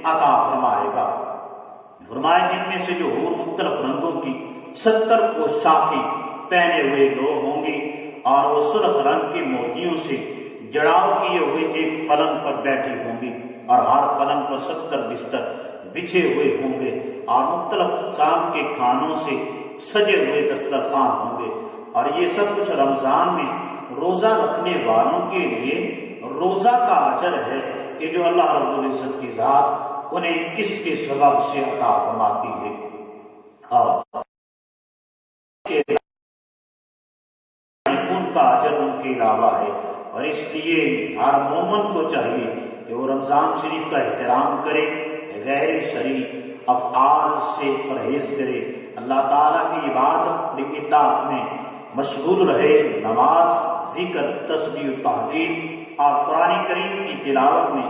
عطا فرمائے گا۔ فرمایا جن میں سے جو مختلف رنگوں کی 70 پوشاکیں پہنے ہوئے لوگ ہوں گے اور وہ سرخ رنگ کے موتیوں سے جڑاؤ کیے ہوئے ایک پلنگ پر بیٹھے ہوں گے اور ہر پلنگ پر 70 بستر بچھے ہوئے ہوں گے اور مختلف اقسام کے کھانوں سے سجے ہوئے دسترخوان ہوں گے، اور یہ سب کچھ رمضان میں روزہ رکھنے والوں کے لیے روزہ کا اجر ہے کہ جو اللہ رب العزت کی ذات انہیں اس کے سبب سے عطا فرماتی ہے۔ اور ان کا اجر ان کے علاوہ ہے، اور اس لیے ہر مومن کو چاہیے کہ وہ رمضان شریف کا احترام کرے، غیر شرعی افعال سے پرہیز کرے، اللہ تعالیٰ کی عبادت کی اطاعت میں مشغول رہے، نماز، ذکر، تسبیح و تحلیل اور قرآن کریم کی تلاوت میں